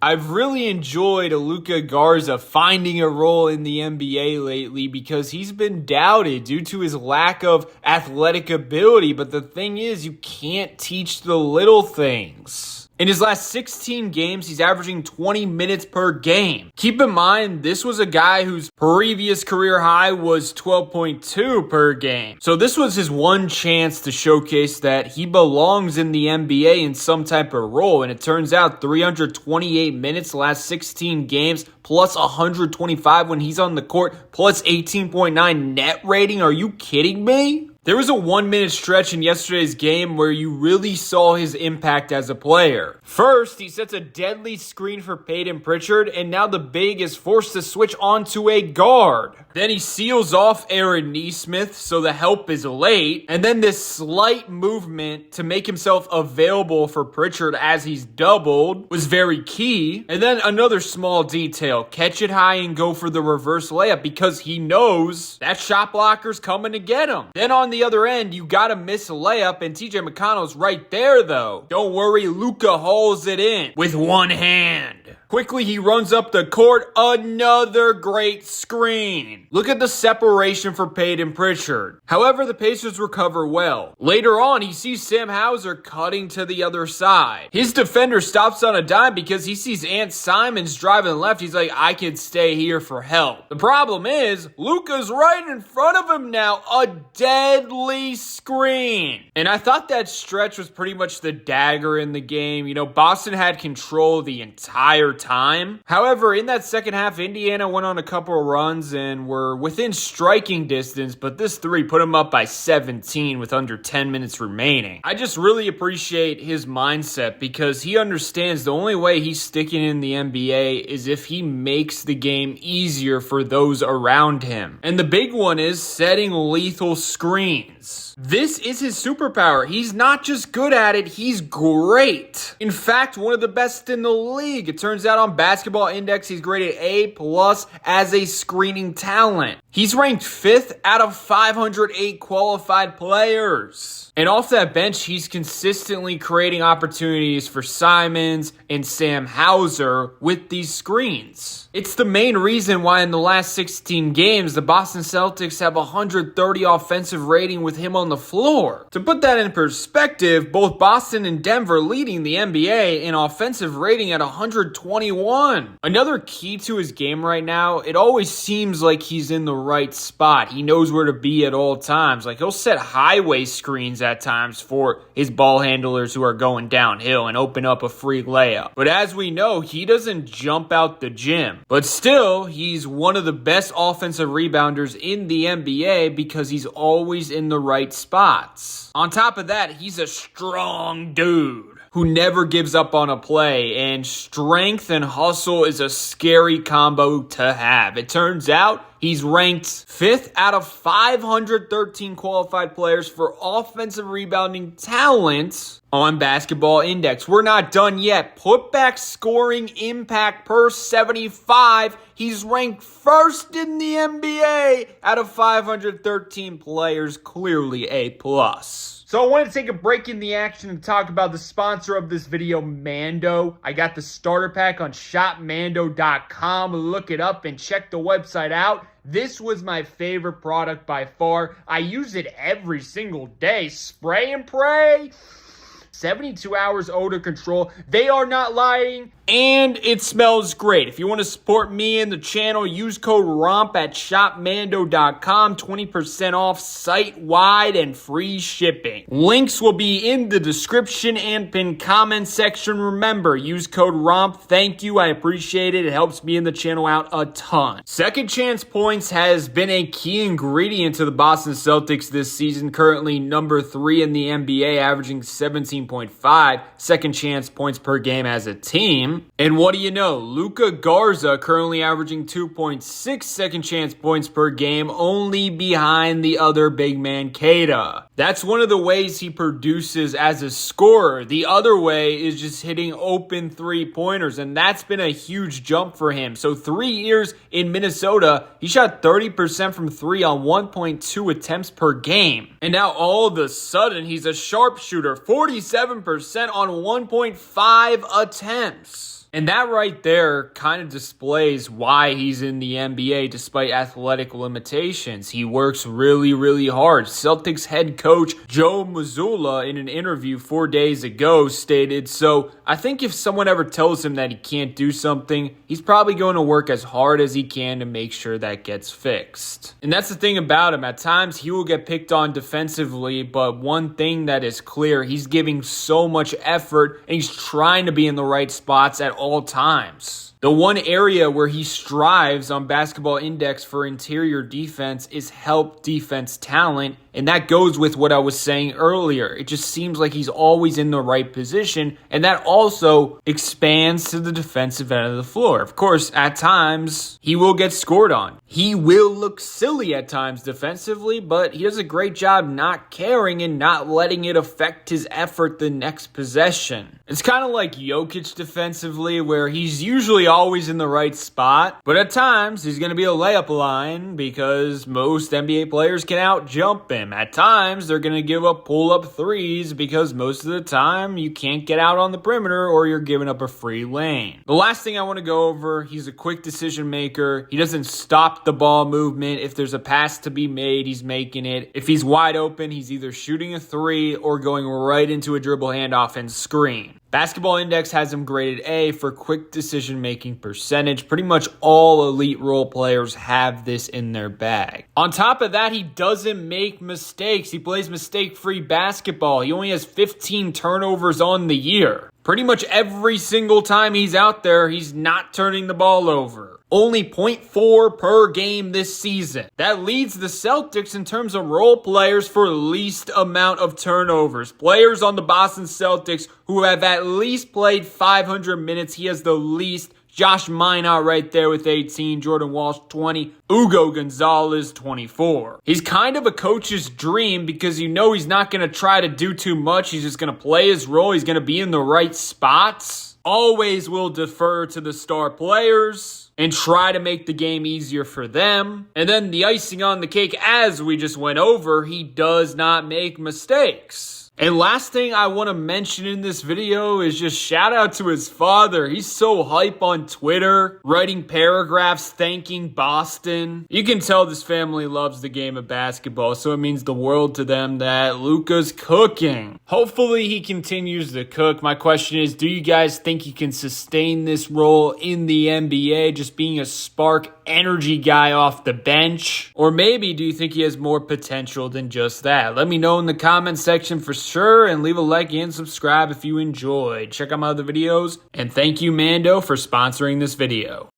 I've really enjoyed Luka Garza finding a role in the NBA lately because he's been doubted due to his lack of athletic ability. But the thing is, you can't teach the little things. In his last 16 games, he's averaging 20 minutes per game. Keep in mind, this was a guy whose previous career high was 12.2 per game. So this was his one chance to showcase that he belongs in the NBA in some type of role. And it turns out 328 minutes the last 16 games, plus 125 when he's on the court, plus 18.9 net rating. Are you kidding me? There was a 1-minute stretch in yesterday's game where you really saw his impact as a player. First, he sets a deadly screen for Peyton Pritchard, and now the big is forced to switch onto a guard. Then he seals off Aaron Nesmith, so the help is late. And then this slight movement to make himself available for Pritchard as he's doubled was very key. And then another small detail, catch it high and go for the reverse layup because he knows that shot blocker's coming to get him. Then on the other end, you gotta miss a layup, and TJ McConnell's right there though. Don't worry, Luca hauls it in with one hand. Quickly, he runs up the court, another great screen. Look at the separation for Peyton Pritchard. However, the Pacers recover well. Later on, he sees Sam Hauser cutting to the other side. His defender stops on a dime because he sees Ant Simons driving left. He's like, I can stay here for help. The problem is, Luka's right in front of him now, a deadly screen. And I thought that stretch was pretty much the dagger in the game. You know, Boston had control the entire time. However, in that second half, Indiana went on a couple of runs and were within striking distance, but this three put them up by 17 with under 10 minutes remaining. I just really appreciate his mindset because he understands the only way he's sticking in the NBA is if he makes the game easier for those around him. And the big one is setting lethal screens. This is his superpower. He's not just good at it, he's great. In fact, one of the best in the league. It turns out on Basketball Index, he's graded A+ as a screening talent. He's ranked 5th out of 508 qualified players. And off that bench, he's consistently creating opportunities for Simons and Sam Hauser with these screens. It's the main reason why in the last 16 games, the Boston Celtics have 130 offensive rating with him on the floor. To put that in perspective, both Boston and Denver leading the NBA in offensive rating at 121. Another key to his game right now, it always seems like he's in the right spot. He knows where to be at all times. Like, he'll set highway screens at times for his ball handlers who are going downhill and open up a free layup. But as we know, he doesn't jump out the gym. But still, he's one of the best offensive rebounders in the NBA because he's always in the right spots. On top of that, he's a strong dude who never gives up on a play, and strength and hustle is a scary combo to have. It turns out he's ranked 5th out of 513 qualified players for offensive rebounding talent on Basketball Index. We're not done yet. Putback scoring impact per 75. He's ranked 1st in the NBA out of 513 players, clearly A+. So I wanted to take a break in the action and talk about the sponsor of this video, Mando. I got the starter pack on shopmando.com. Look it up and check the website out. This was my favorite product by far. I use it every single day. Spray and pray. 72 hours odor control. They are not lying. And it smells great. If you want to support me and the channel, use code ROMP at shopmando.com. 20% off site-wide and free shipping. Links will be in the description and pinned comment section. Remember, use code ROMP. Thank you. I appreciate it. It helps me and the channel out a ton. Second chance points has been a key ingredient to the Boston Celtics this season. Currently number 3 in the NBA, averaging 17.5 second chance points per game as a team. And what do you know? Luka Garza currently averaging 2.6 second chance points per game, only behind the other big man, Keita. That's one of the ways he produces as a scorer. The other way is just hitting open three-pointers, and that's been a huge jump for him. So 3 years in Minnesota, he shot 30% from 3 on 1.2 attempts per game. And now all of a sudden, he's a sharpshooter, 47% on 1.5 attempts. And that right there kind of displays why he's in the NBA despite athletic limitations. He works really, really hard. Celtics head coach Joe Mazzulla in an interview 4 days ago stated, so I think if someone ever tells him that he can't do something, he's probably going to work as hard as he can to make sure that gets fixed. And that's the thing about him. At times, he will get picked on defensively, but one thing that is clear, he's giving so much effort and he's trying to be in the right spots at all times. The one area where he strives on Basketball Index for interior defense is help defense talent, and that goes with what I was saying earlier. It just seems like he's always in the right position, and that also expands to the defensive end of the floor. Of course, at times, he will get scored on. He will look silly at times defensively, but he does a great job not caring and not letting it affect his effort the next possession. It's kind of like Jokic defensively, where he's usually always in the right spot, but at times he's going to be a layup line because most NBA players can out jump him. At times they're going to give up pull-up threes because most of the time you can't get out on the perimeter or you're giving up a free lane. The last thing I want to go over, he's a quick decision maker. He doesn't stop the ball movement. If there's a pass to be made, he's making it. If he's wide open, he's either shooting a three or going right into a dribble handoff and screen. Basketball Index has him graded A for quick decision-making percentage. Pretty much all elite role players have this in their bag. On top of that, he doesn't make mistakes. He plays mistake-free basketball. He only has 15 turnovers on the year. Pretty much every single time he's out there, he's not turning the ball over. Only 0.4 per game this season. That leads the Celtics in terms of role players for least amount of turnovers. Players on the Boston Celtics who have at least played 500 minutes. He has the least. Josh Minot right there with 18, Jordan Walsh 20, Ugo Gonzalez 24. He's kind of a coach's dream because you know he's not going to try to do too much. He's just going to play his role. He's going to be in the right spots. Always will defer to the star players and try to make the game easier for them. And then the icing on the cake, as we just went over, he does not make mistakes. And last thing I want to mention in this video is just shout out to his father. He's so hype on Twitter, writing paragraphs thanking Boston. You can tell this family loves the game of basketball, so it means the world to them that Luka's cooking. Hopefully he continues to cook. My question is, do you guys think he can sustain this role in the NBA, just being a spark energy guy off the bench? Or maybe do you think he has more potential than just that? Let me know in the comment section for sure, and leave a like and subscribe if you enjoyed. Check out my other videos, and thank you Mando for sponsoring this video.